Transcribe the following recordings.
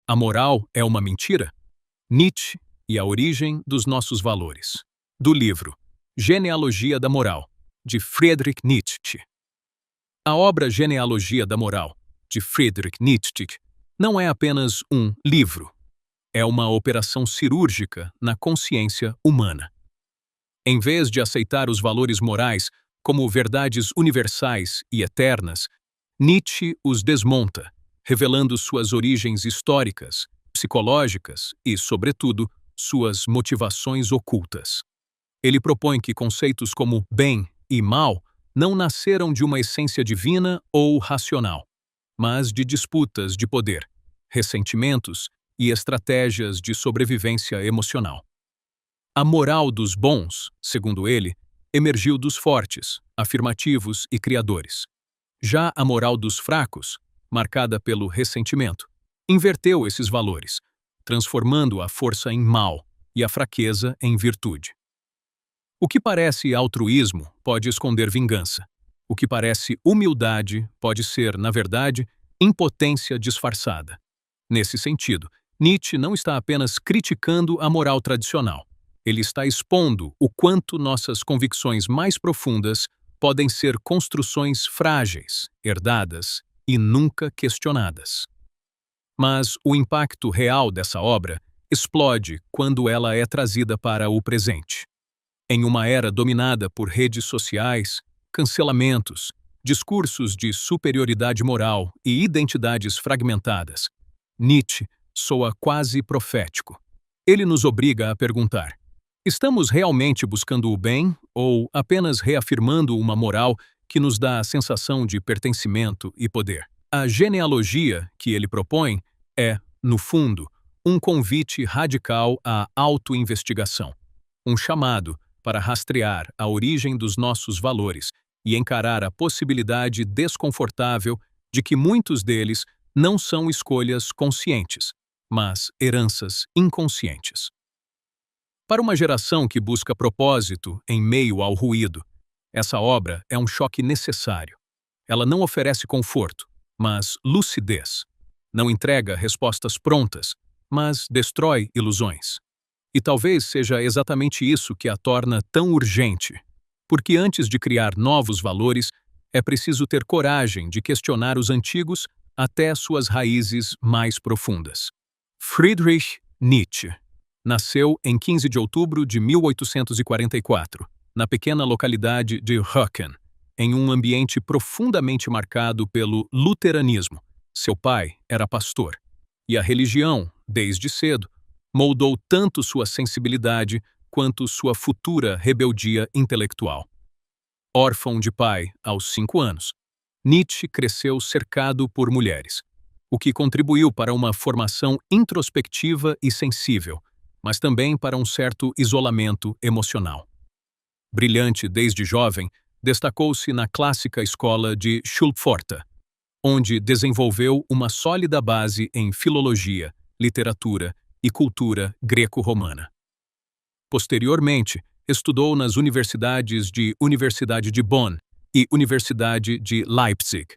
A moral é uma mentira? Nietzsche e a origem dos nossos valores. Do livro Genealogia da Moral, de Friedrich Nietzsche. A obra Genealogia da Moral, de Friedrich Nietzsche, não é apenas um livro. É uma operação cirúrgica na consciência humana. Em vez de aceitar os valores morais como verdades universais e eternas, Nietzsche os desmonta, revelando suas origens históricas, psicológicas e, sobretudo, suas motivações ocultas. Ele propõe que conceitos como bem e mal não nasceram de uma essência divina ou racional, mas de disputas de poder, ressentimentos e estratégias de sobrevivência emocional. A moral dos bons, segundo ele, emergiu dos fortes, afirmativos e criadores. Já a moral dos fracos, marcada pelo ressentimento, inverteu esses valores, transformando a força em mal e a fraqueza em virtude. O que parece altruísmo pode esconder vingança. O que parece humildade pode ser, na verdade, impotência disfarçada. Nesse sentido, Nietzsche não está apenas criticando a moral tradicional. Ele está expondo o quanto nossas convicções mais profundas podem ser construções frágeis, herdadas e nunca questionadas. Mas o impacto real dessa obra explode quando ela é trazida para o presente. Em uma era dominada por redes sociais, cancelamentos, discursos de superioridade moral e identidades fragmentadas, Nietzsche soa quase profético. Ele nos obriga a perguntar: estamos realmente buscando o bem ou apenas reafirmando uma moral que nos dá a sensação de pertencimento e poder? A genealogia que ele propõe é, no fundo, um convite radical à autoinvestigação, um chamado para rastrear a origem dos nossos valores e encarar a possibilidade desconfortável de que muitos deles não são escolhas conscientes, mas heranças inconscientes. Para uma geração que busca propósito em meio ao ruído, essa obra é um choque necessário. Ela não oferece conforto, mas lucidez. Não entrega respostas prontas, mas destrói ilusões. E talvez seja exatamente isso que a torna tão urgente, porque antes de criar novos valores, é preciso ter coragem de questionar os antigos até suas raízes mais profundas. Friedrich Nietzsche nasceu em 15 de outubro de 1844, na pequena localidade de Röcken, em um ambiente profundamente marcado pelo luteranismo. Seu pai era pastor, e a religião, desde cedo, moldou tanto sua sensibilidade quanto sua futura rebeldia intelectual. Órfão de pai aos 5 anos, Nietzsche cresceu cercado por mulheres, o que contribuiu para uma formação introspectiva e sensível, mas também para um certo isolamento emocional. Brilhante desde jovem, destacou-se na clássica escola de Schulpforta, onde desenvolveu uma sólida base em filologia, literatura e cultura greco-romana. Posteriormente, estudou nas universidades de Universidade de Bonn e Universidade de Leipzig,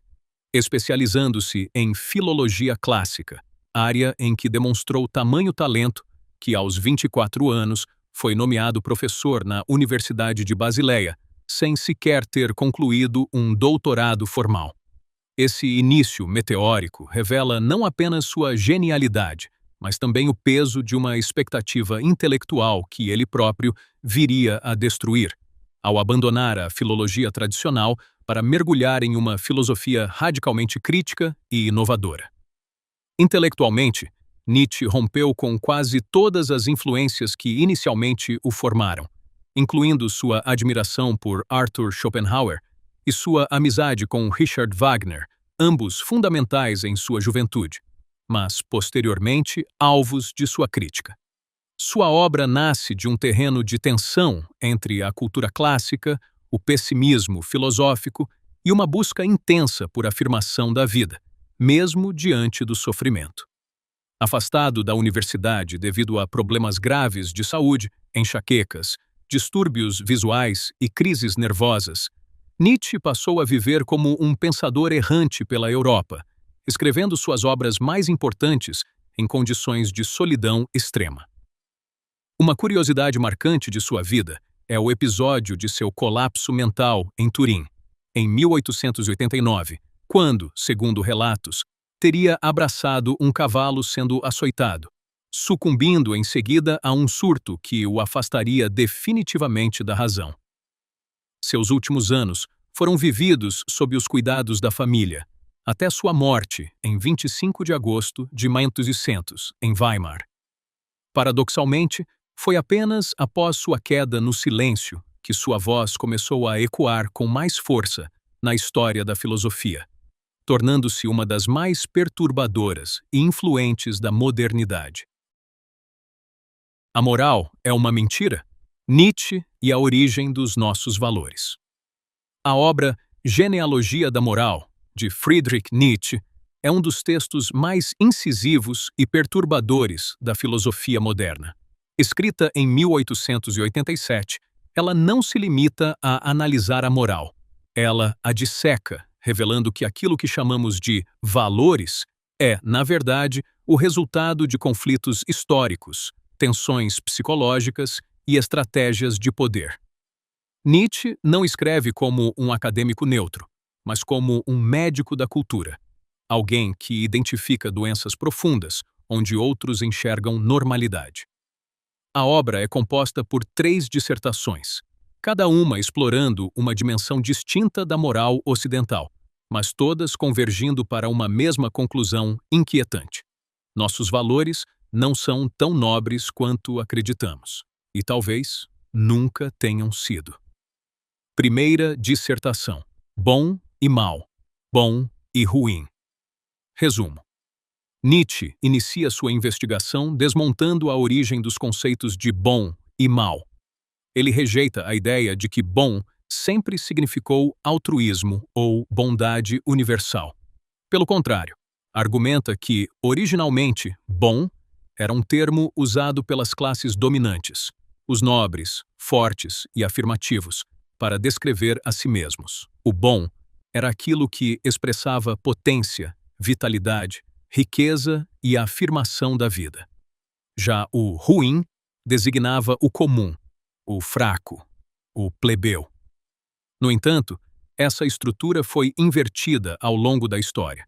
especializando-se em filologia clássica, área em que demonstrou tamanho talento que, aos 24 anos, foi nomeado professor na Universidade de Basileia, sem sequer ter concluído um doutorado formal. Esse início meteórico revela não apenas sua genialidade, mas também o peso de uma expectativa intelectual que ele próprio viria a destruir, ao abandonar a filologia tradicional para mergulhar em uma filosofia radicalmente crítica e inovadora. Intelectualmente, Nietzsche rompeu com quase todas as influências que inicialmente o formaram, incluindo sua admiração por Arthur Schopenhauer e sua amizade com Richard Wagner, ambos fundamentais em sua juventude, mas, posteriormente, alvos de sua crítica. Sua obra nasce de um terreno de tensão entre a cultura clássica, o pessimismo filosófico e uma busca intensa por afirmação da vida, mesmo diante do sofrimento. Afastado da universidade devido a problemas graves de saúde, enxaquecas, distúrbios visuais e crises nervosas, Nietzsche passou a viver como um pensador errante pela Europa, escrevendo suas obras mais importantes em condições de solidão extrema. Uma curiosidade marcante de sua vida é o episódio de seu colapso mental em Turim, em 1889, quando, segundo relatos, teria abraçado um cavalo sendo açoitado, sucumbindo em seguida a um surto que o afastaria definitivamente da razão. Seus últimos anos foram vividos sob os cuidados da família, até sua morte em 25 de agosto de 1900, em Weimar. Paradoxalmente, foi apenas após sua queda no silêncio que sua voz começou a ecoar com mais força na história da filosofia, tornando-se uma das mais perturbadoras e influentes da modernidade. A moral é uma mentira? Nietzsche e a origem dos nossos valores. A obra Genealogia da Moral, de Friedrich Nietzsche, é um dos textos mais incisivos e perturbadores da filosofia moderna. Escrita em 1887, ela não se limita a analisar a moral. Ela a disseca, revelando que aquilo que chamamos de valores é, na verdade, o resultado de conflitos históricos, tensões psicológicas e estratégias de poder. Nietzsche não escreve como um acadêmico neutro, mas como um médico da cultura, alguém que identifica doenças profundas onde outros enxergam normalidade. A obra é composta por 3 dissertações, cada uma explorando uma dimensão distinta da moral ocidental, mas todas convergindo para uma mesma conclusão inquietante. Nossos valores não são tão nobres quanto acreditamos, e talvez nunca tenham sido. Primeira dissertação: bom e mal, bom e ruim. Resumo. Nietzsche inicia sua investigação desmontando a origem dos conceitos de bom e mal. Ele rejeita a ideia de que bom sempre significou altruísmo ou bondade universal. Pelo contrário, argumenta que, originalmente, bom era um termo usado pelas classes dominantes, os nobres, fortes e afirmativos, para descrever a si mesmos. O bom era aquilo que expressava potência, vitalidade, riqueza e a afirmação da vida. Já o ruim designava o comum, o fraco, o plebeu. No entanto, essa estrutura foi invertida ao longo da história,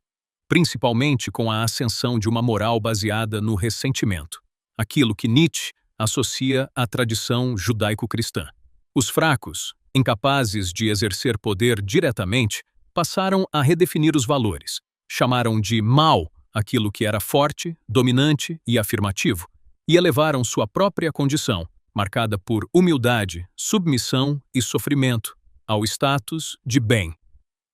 principalmente com a ascensão de uma moral baseada no ressentimento, aquilo que Nietzsche associa à tradição judaico-cristã. Os fracos, incapazes de exercer poder diretamente, passaram a redefinir os valores. Chamaram de mal aquilo que era forte, dominante e afirmativo, e elevaram sua própria condição, marcada por humildade, submissão e sofrimento, ao status de bem.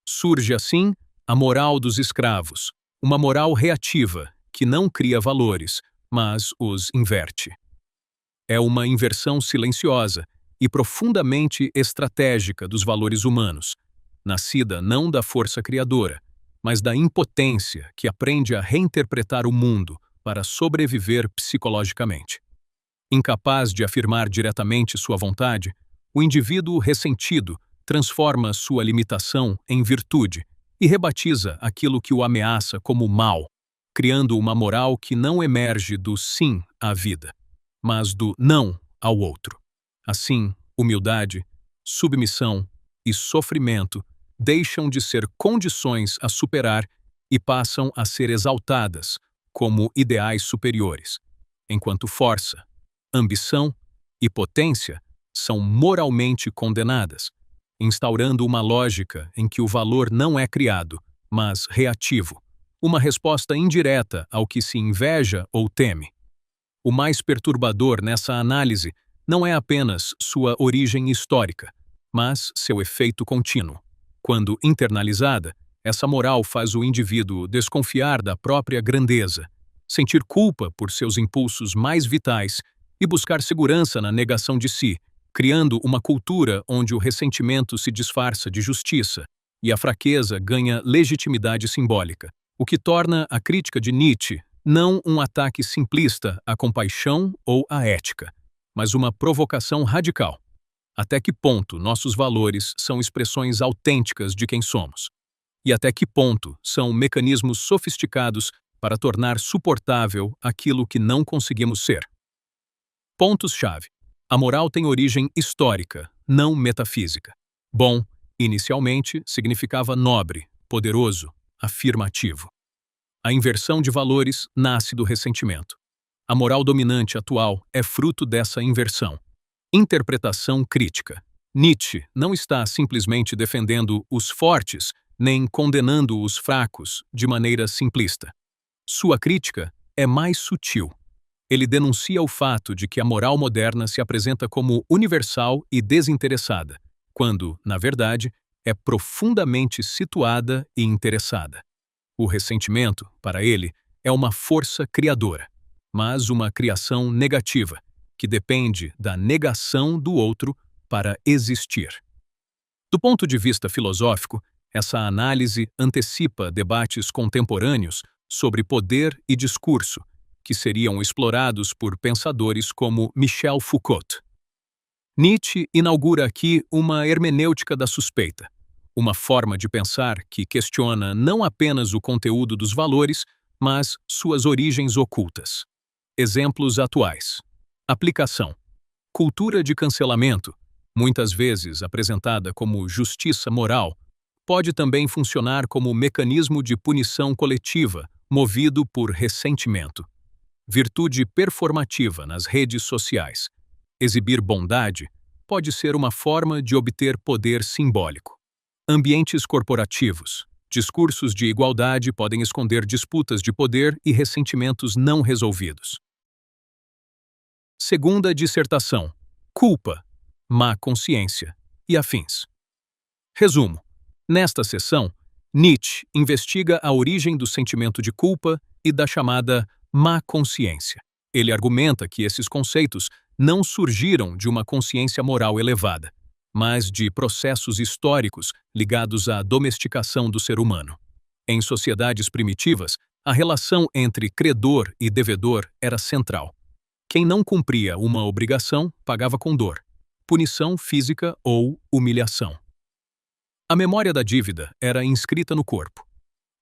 Surge assim a moral dos escravos, uma moral reativa que não cria valores, mas os inverte. É uma inversão silenciosa e profundamente estratégica dos valores humanos, nascida não da força criadora, mas da impotência que aprende a reinterpretar o mundo para sobreviver psicologicamente. Incapaz de afirmar diretamente sua vontade, o indivíduo ressentido transforma sua limitação em virtude e rebatiza aquilo que o ameaça como mal, criando uma moral que não emerge do sim à vida, mas do não ao outro. Assim, humildade, submissão e sofrimento deixam de ser condições a superar e passam a ser exaltadas como ideais superiores, enquanto força, ambição e potência são moralmente condenadas, instaurando uma lógica em que o valor não é criado, mas reativo, uma resposta indireta ao que se inveja ou teme. O mais perturbador nessa análise não é apenas sua origem histórica, mas seu efeito contínuo. Quando internalizada, essa moral faz o indivíduo desconfiar da própria grandeza, sentir culpa por seus impulsos mais vitais e buscar segurança na negação de si, criando uma cultura onde o ressentimento se disfarça de justiça e a fraqueza ganha legitimidade simbólica, o que torna a crítica de Nietzsche não um ataque simplista à compaixão ou à ética, mas uma provocação radical. Até que ponto nossos valores são expressões autênticas de quem somos? E até que ponto são mecanismos sofisticados para tornar suportável aquilo que não conseguimos ser. Pontos-chave. A moral tem origem histórica, não metafísica. Bom, inicialmente, significava nobre, poderoso, afirmativo. A inversão de valores nasce do ressentimento. A moral dominante atual é fruto dessa inversão. Interpretação crítica. Nietzsche não está simplesmente defendendo os fortes, nem condenando os fracos de maneira simplista. Sua crítica é mais sutil. Ele denuncia o fato de que a moral moderna se apresenta como universal e desinteressada, quando, na verdade, é profundamente situada e interessada. O ressentimento, para ele, é uma força criadora, mas uma criação negativa, que depende da negação do outro para existir. Do ponto de vista filosófico, essa análise antecipa debates contemporâneos sobre poder e discurso, que seriam explorados por pensadores como Michel Foucault. Nietzsche inaugura aqui uma hermenêutica da suspeita, uma forma de pensar que questiona não apenas o conteúdo dos valores, mas suas origens ocultas. Exemplos atuais. Aplicação. Cultura de cancelamento, muitas vezes apresentada como justiça moral, pode também funcionar como mecanismo de punição coletiva, movido por ressentimento. Virtude performativa nas redes sociais. Exibir bondade pode ser uma forma de obter poder simbólico. Ambientes corporativos. Discursos de igualdade podem esconder disputas de poder e ressentimentos não resolvidos. Segunda dissertação. Culpa, má consciência e afins. Resumo. Nesta sessão, Nietzsche investiga a origem do sentimento de culpa e da chamada má consciência. Ele argumenta que esses conceitos não surgiram de uma consciência moral elevada, mas de processos históricos ligados à domesticação do ser humano. Em sociedades primitivas, a relação entre credor e devedor era central. Quem não cumpria uma obrigação pagava com dor, punição física ou humilhação. A memória da dívida era inscrita no corpo.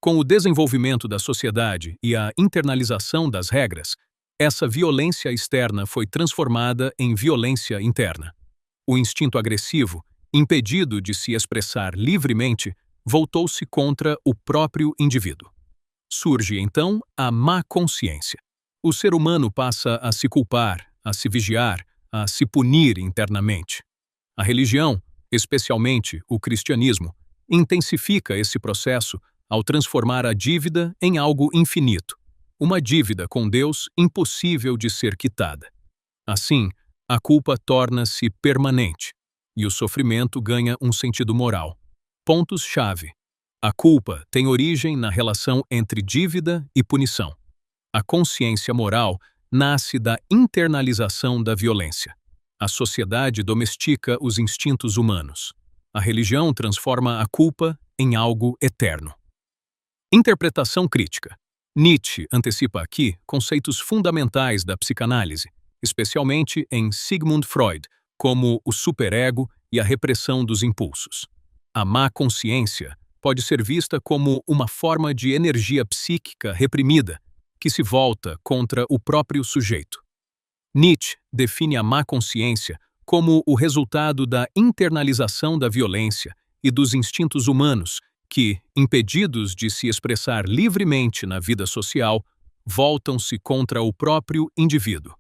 Com o desenvolvimento da sociedade e a internalização das regras, essa violência externa foi transformada em violência interna. O instinto agressivo, impedido de se expressar livremente, voltou-se contra o próprio indivíduo. Surge, então, a má consciência. O ser humano passa a se culpar, a se vigiar, a se punir internamente. A religião, especialmente o cristianismo, intensifica esse processo ao transformar a dívida em algo infinito, uma dívida com Deus impossível de ser quitada. Assim, a culpa torna-se permanente e o sofrimento ganha um sentido moral. Pontos-chave. A culpa tem origem na relação entre dívida e punição. A consciência moral nasce da internalização da violência. A sociedade domestica os instintos humanos. A religião transforma a culpa em algo eterno. Interpretação crítica. Nietzsche antecipa aqui conceitos fundamentais da psicanálise, especialmente em Sigmund Freud, como o superego e a repressão dos impulsos. A má consciência pode ser vista como uma forma de energia psíquica reprimida, que se volta contra o próprio sujeito. Nietzsche define a má consciência como o resultado da internalização da violência e dos instintos humanos que, impedidos de se expressar livremente na vida social, voltam-se contra o próprio indivíduo.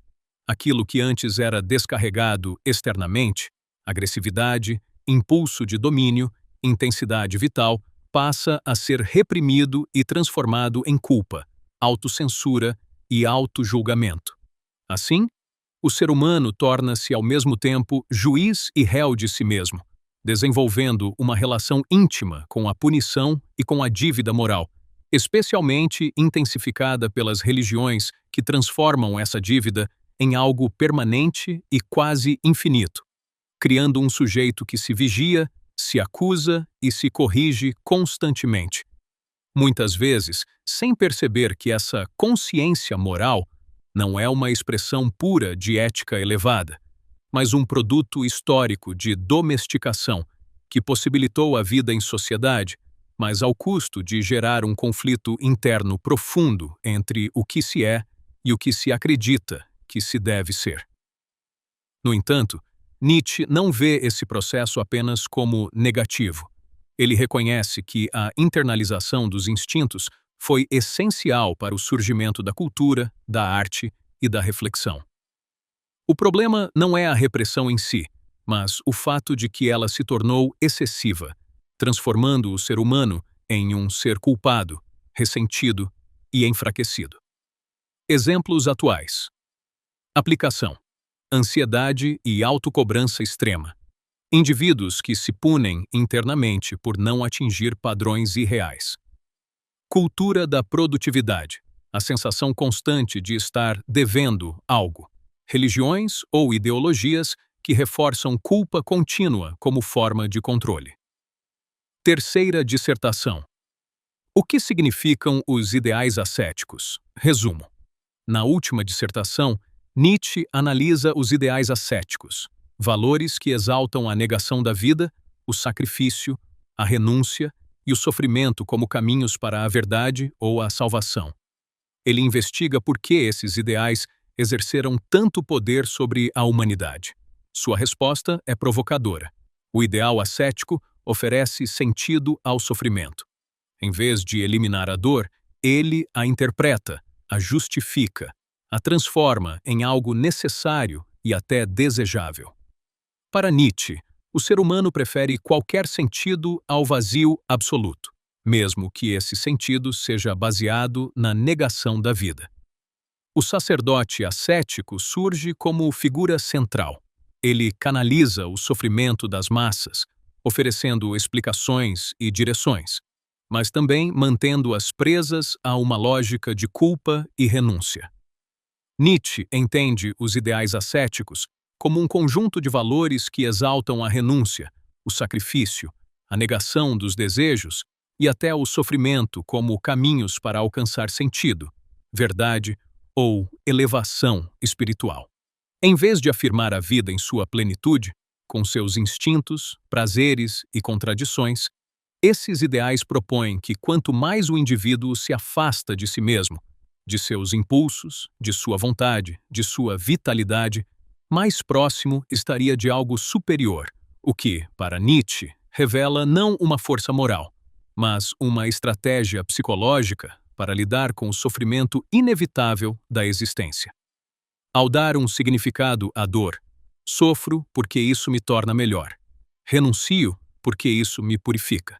Aquilo que antes era descarregado externamente, agressividade, impulso de domínio, intensidade vital, passa a ser reprimido e transformado em culpa, autocensura e autojulgamento. Assim, o ser humano torna-se ao mesmo tempo juiz e réu de si mesmo, desenvolvendo uma relação íntima com a punição e com a dívida moral, especialmente intensificada pelas religiões que transformam essa dívida em algo permanente e quase infinito, criando um sujeito que se vigia, se acusa e se corrige constantemente. Muitas vezes, sem perceber que essa consciência moral não é uma expressão pura de ética elevada, mas um produto histórico de domesticação que possibilitou a vida em sociedade, mas ao custo de gerar um conflito interno profundo entre o que se é e o que se acredita que se deve ser. No entanto, Nietzsche não vê esse processo apenas como negativo. Ele reconhece que a internalização dos instintos foi essencial para o surgimento da cultura, da arte e da reflexão. O problema não é a repressão em si, mas o fato de que ela se tornou excessiva, transformando o ser humano em um ser culpado, ressentido e enfraquecido. Exemplos atuais. Aplicação: ansiedade e autocobrança extrema. Indivíduos que se punem internamente por não atingir padrões irreais. Cultura da produtividade. A sensação constante de estar devendo algo. Religiões ou ideologias que reforçam culpa contínua como forma de controle. Terceira dissertação. O que significam os ideais ascéticos? Resumo. Na última dissertação, Nietzsche analisa os ideais ascéticos, valores que exaltam a negação da vida, o sacrifício, a renúncia e o sofrimento como caminhos para a verdade ou a salvação. Ele investiga por que esses ideais exerceram tanto poder sobre a humanidade. Sua resposta é provocadora. O ideal ascético oferece sentido ao sofrimento. Em vez de eliminar a dor, ele a interpreta, a justifica, a transforma em algo necessário e até desejável. Para Nietzsche, o ser humano prefere qualquer sentido ao vazio absoluto, mesmo que esse sentido seja baseado na negação da vida. O sacerdote ascético surge como figura central. Ele canaliza o sofrimento das massas, oferecendo explicações e direções, mas também mantendo-as presas a uma lógica de culpa e renúncia. Nietzsche entende os ideais ascéticos como um conjunto de valores que exaltam a renúncia, o sacrifício, a negação dos desejos e até o sofrimento como caminhos para alcançar sentido, verdade ou elevação espiritual. Em vez de afirmar a vida em sua plenitude, com seus instintos, prazeres e contradições, esses ideais propõem que quanto mais o indivíduo se afasta de si mesmo, de seus impulsos, de sua vontade, de sua vitalidade, mais próximo estaria de algo superior, o que, para Nietzsche, revela não uma força moral, mas uma estratégia psicológica para lidar com o sofrimento inevitável da existência. Ao dar um significado à dor, sofro porque isso me torna melhor. Renuncio porque isso me purifica.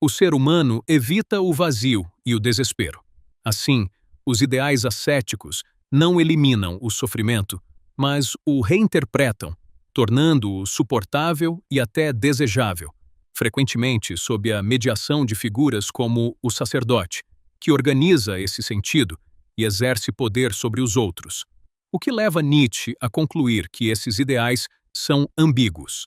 O ser humano evita o vazio e o desespero. Assim, os ideais ascéticos não eliminam o sofrimento, mas o reinterpretam, tornando-o suportável e até desejável, frequentemente sob a mediação de figuras como o sacerdote, que organiza esse sentido e exerce poder sobre os outros, o que leva Nietzsche a concluir que esses ideais são ambíguos.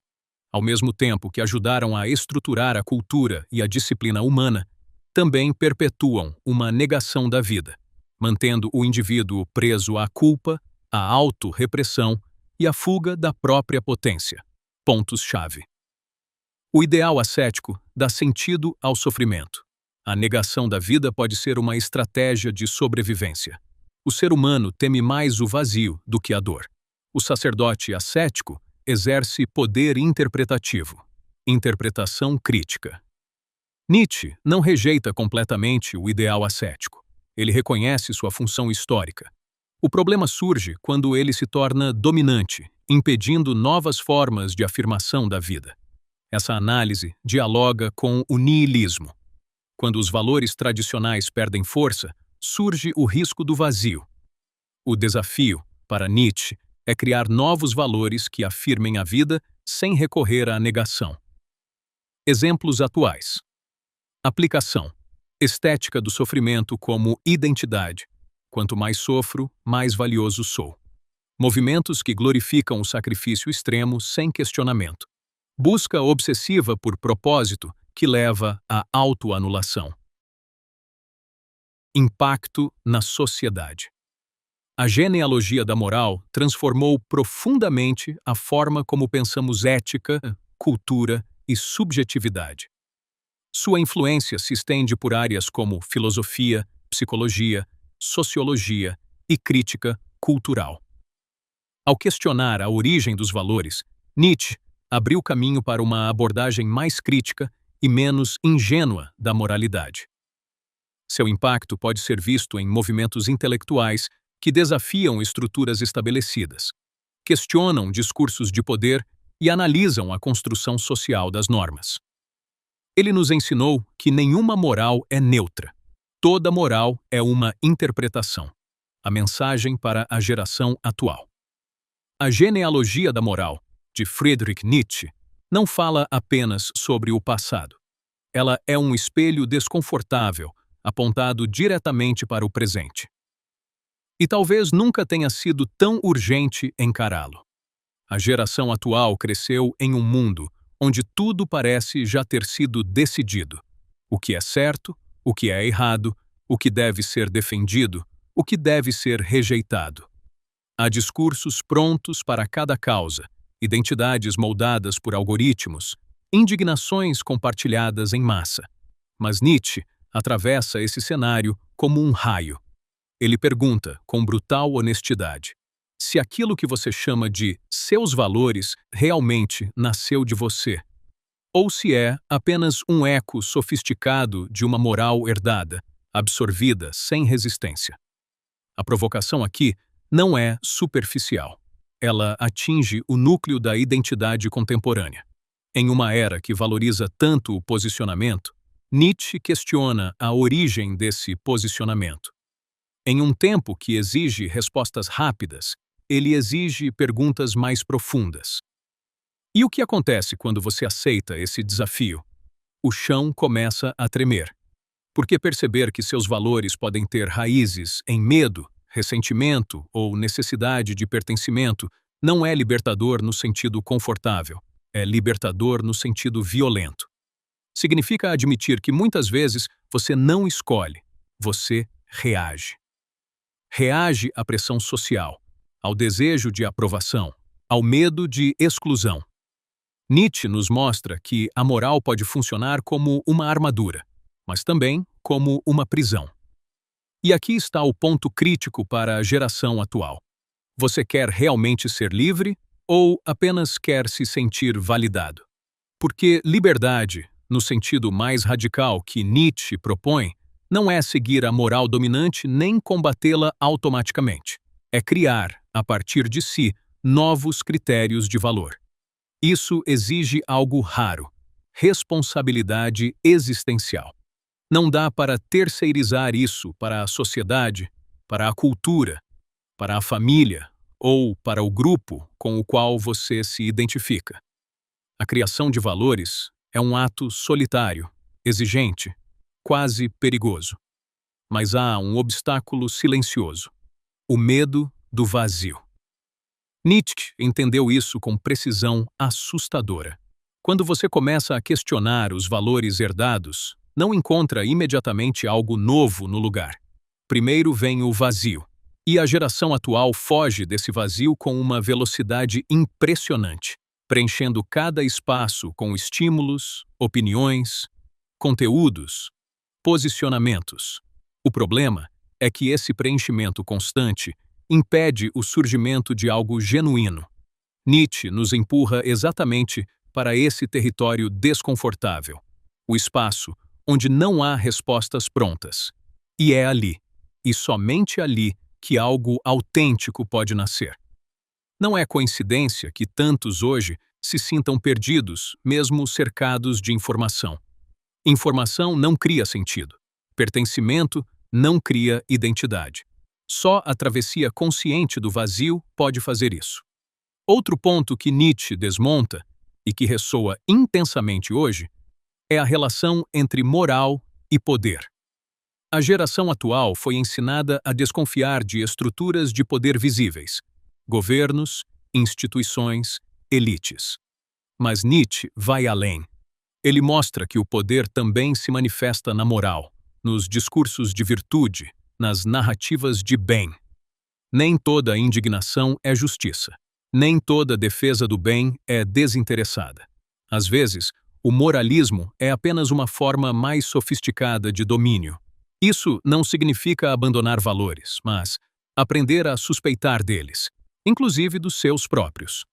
Ao mesmo tempo que ajudaram a estruturar a cultura e a disciplina humana, também perpetuam uma negação da vida, mantendo o indivíduo preso à culpa, à autorrepressão e à fuga da própria potência. Pontos-chave. O ideal ascético dá sentido ao sofrimento. A negação da vida pode ser uma estratégia de sobrevivência. O ser humano teme mais o vazio do que a dor. O sacerdote ascético exerce poder interpretativo, interpretação crítica. Nietzsche não rejeita completamente o ideal ascético. Ele reconhece sua função histórica. O problema surge quando ele se torna dominante, impedindo novas formas de afirmação da vida. Essa análise dialoga com o niilismo. Quando os valores tradicionais perdem força, surge o risco do vazio. O desafio, para Nietzsche, é criar novos valores que afirmem a vida sem recorrer à negação. Exemplos atuais. Aplicação: estética do sofrimento como identidade. Quanto mais sofro, mais valioso sou. Movimentos que glorificam o sacrifício extremo sem questionamento. Busca obsessiva por propósito que leva à autoanulação. Impacto na sociedade. A genealogia da moral transformou profundamente a forma como pensamos ética, cultura e subjetividade. Sua influência se estende por áreas como filosofia, psicologia, sociologia e crítica cultural. Ao questionar a origem dos valores, Nietzsche abriu caminho para uma abordagem mais crítica e menos ingênua da moralidade. Seu impacto pode ser visto em movimentos intelectuais que desafiam estruturas estabelecidas, questionam discursos de poder e analisam a construção social das normas. Ele nos ensinou que nenhuma moral é neutra. Toda moral é uma interpretação. A mensagem para a geração atual. A genealogia da moral, de Friedrich Nietzsche, não fala apenas sobre o passado. Ela é um espelho desconfortável, apontado diretamente para o presente. E talvez nunca tenha sido tão urgente encará-lo. A geração atual cresceu em um mundo onde tudo parece já ter sido decidido. O que é certo, o que é errado, o que deve ser defendido, o que deve ser rejeitado. Há discursos prontos para cada causa, identidades moldadas por algoritmos, indignações compartilhadas em massa. Mas Nietzsche atravessa esse cenário como um raio. Ele pergunta, com brutal honestidade, se aquilo que você chama de seus valores realmente nasceu de você, ou se é apenas um eco sofisticado de uma moral herdada, absorvida sem resistência. A provocação aqui não é superficial. Ela atinge o núcleo da identidade contemporânea. Em uma era que valoriza tanto o posicionamento, Nietzsche questiona a origem desse posicionamento. Em um tempo que exige respostas rápidas, ele exige perguntas mais profundas. E o que acontece quando você aceita esse desafio? O chão começa a tremer. Porque perceber que seus valores podem ter raízes em medo, ressentimento ou necessidade de pertencimento não é libertador no sentido confortável, é libertador no sentido violento. Significa admitir que muitas vezes você não escolhe, você reage. Reage à pressão social, ao desejo de aprovação, ao medo de exclusão. Nietzsche nos mostra que a moral pode funcionar como uma armadura, mas também como uma prisão. E aqui está o ponto crítico para a geração atual. Você quer realmente ser livre ou apenas quer se sentir validado? Porque liberdade, no sentido mais radical que Nietzsche propõe, não é seguir a moral dominante nem combatê-la automaticamente. É criar, a partir de si, novos critérios de valor. Isso exige algo raro: responsabilidade existencial. Não dá para terceirizar isso para a sociedade, para a cultura, para a família ou para o grupo com o qual você se identifica. A criação de valores é um ato solitário, exigente, quase perigoso. Mas há um obstáculo silencioso: o medo do vazio. Nietzsche entendeu isso com precisão assustadora. Quando você começa a questionar os valores herdados, não encontra imediatamente algo novo no lugar. Primeiro vem o vazio, e a geração atual foge desse vazio com uma velocidade impressionante, preenchendo cada espaço com estímulos, opiniões, conteúdos, posicionamentos. O problema é que esse preenchimento constante impede o surgimento de algo genuíno. Nietzsche nos empurra exatamente para esse território desconfortável, o espaço onde não há respostas prontas. E é ali, e somente ali, que algo autêntico pode nascer. Não é coincidência que tantos hoje se sintam perdidos, mesmo cercados de informação. Informação não cria sentido. Pertencimento não cria identidade. Só a travessia consciente do vazio pode fazer isso. Outro ponto que Nietzsche desmonta, e que ressoa intensamente hoje, é a relação entre moral e poder. A geração atual foi ensinada a desconfiar de estruturas de poder visíveis: governos, instituições, elites. Mas Nietzsche vai além. Ele mostra que o poder também se manifesta na moral, nos discursos de virtude, nas narrativas de bem. Nem toda indignação é justiça. Nem toda defesa do bem é desinteressada. Às vezes, o moralismo é apenas uma forma mais sofisticada de domínio. Isso não significa abandonar valores, mas aprender a suspeitar deles, inclusive dos seus próprios.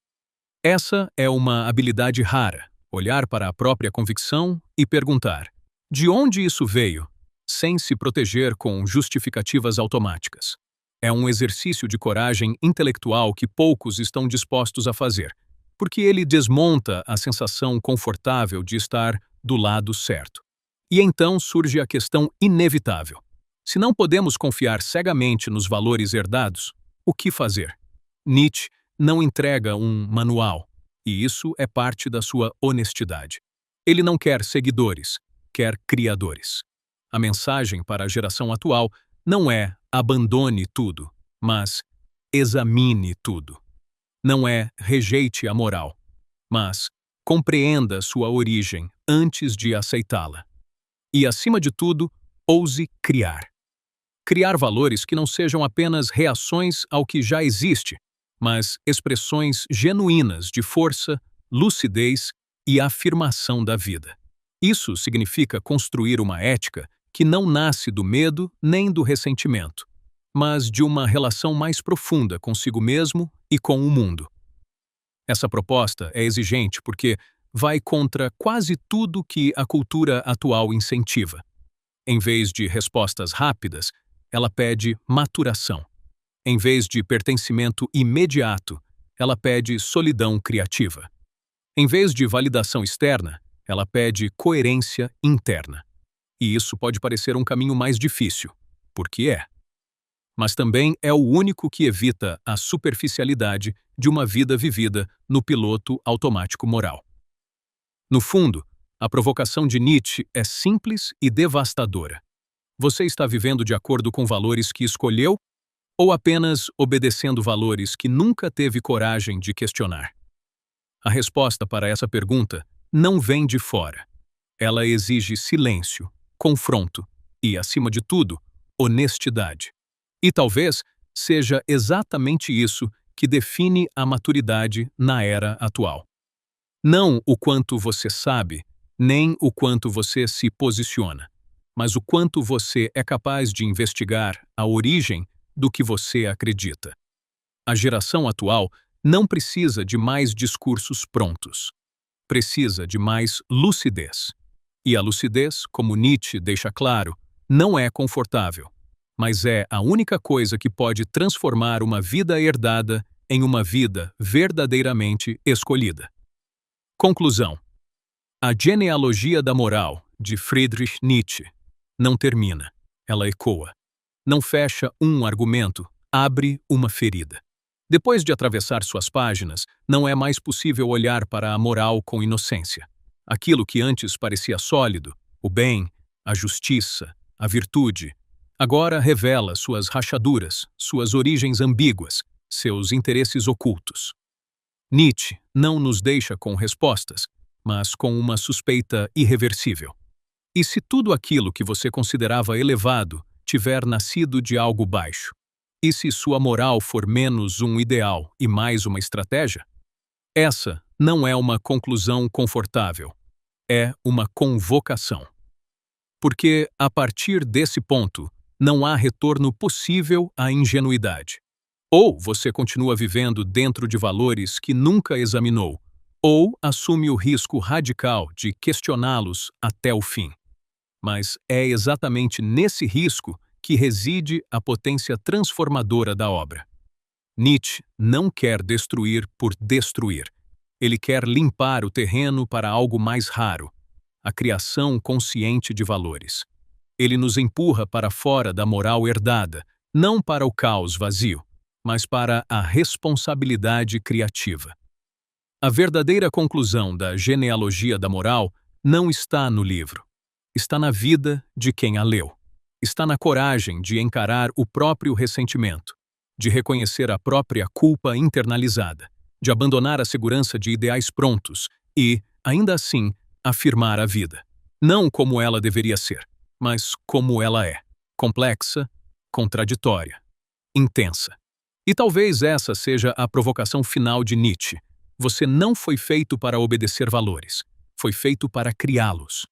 Essa é uma habilidade rara, olhar para a própria convicção e perguntar: de onde isso veio? Sem se proteger com justificativas automáticas. É um exercício de coragem intelectual que poucos estão dispostos a fazer, porque ele desmonta a sensação confortável de estar do lado certo. E então surge a questão inevitável. Se não podemos confiar cegamente nos valores herdados, o que fazer? Nietzsche não entrega um manual, e isso é parte da sua honestidade. Ele não quer seguidores, quer criadores. A mensagem para a geração atual não é abandone tudo, mas examine tudo. Não é rejeite a moral, mas compreenda sua origem antes de aceitá-la. E, acima de tudo, ouse criar. Criar valores que não sejam apenas reações ao que já existe, mas expressões genuínas de força, lucidez e afirmação da vida. Isso significa construir uma ética que não nasce do medo nem do ressentimento, mas de uma relação mais profunda consigo mesmo e com o mundo. Essa proposta é exigente porque vai contra quase tudo que a cultura atual incentiva. Em vez de respostas rápidas, ela pede maturação. Em vez de pertencimento imediato, ela pede solidão criativa. Em vez de validação externa, ela pede coerência interna. E isso pode parecer um caminho mais difícil, porque é. Mas também é o único que evita a superficialidade de uma vida vivida no piloto automático moral. No fundo, a provocação de Nietzsche é simples e devastadora. Você está vivendo de acordo com valores que escolheu ou apenas obedecendo valores que nunca teve coragem de questionar? A resposta para essa pergunta não vem de fora. Ela exige silêncio, confronto e, acima de tudo, honestidade. E talvez seja exatamente isso que define a maturidade na era atual. Não o quanto você sabe, nem o quanto você se posiciona, mas o quanto você é capaz de investigar a origem do que você acredita. A geração atual não precisa de mais discursos prontos. Precisa de mais lucidez. E a lucidez, como Nietzsche deixa claro, não é confortável, mas é a única coisa que pode transformar uma vida herdada em uma vida verdadeiramente escolhida. Conclusão. A genealogia da moral, de Friedrich Nietzsche, não termina, ela ecoa. Não fecha um argumento, abre uma ferida. Depois de atravessar suas páginas, não é mais possível olhar para a moral com inocência. Aquilo que antes parecia sólido, o bem, a justiça, a virtude, agora revela suas rachaduras, suas origens ambíguas, seus interesses ocultos. Nietzsche não nos deixa com respostas, mas com uma suspeita irreversível. E se tudo aquilo que você considerava elevado tiver nascido de algo baixo? E se sua moral for menos um ideal e mais uma estratégia? Essa não é uma conclusão confortável. É uma convocação. Porque, a partir desse ponto, não há retorno possível à ingenuidade. Ou você continua vivendo dentro de valores que nunca examinou, ou assume o risco radical de questioná-los até o fim. Mas é exatamente nesse risco que reside a potência transformadora da obra. Nietzsche não quer destruir por destruir. Ele quer limpar o terreno para algo mais raro, a criação consciente de valores. Ele nos empurra para fora da moral herdada, não para o caos vazio, mas para a responsabilidade criativa. A verdadeira conclusão da genealogia da moral não está no livro. Está na vida de quem a leu. Está na coragem de encarar o próprio ressentimento, de reconhecer a própria culpa internalizada, de abandonar a segurança de ideais prontos e, ainda assim, afirmar a vida. Não como ela deveria ser, mas como ela é. Complexa, contraditória, intensa. E talvez essa seja a provocação final de Nietzsche. Você não foi feito para obedecer valores. foi feito para criá-los.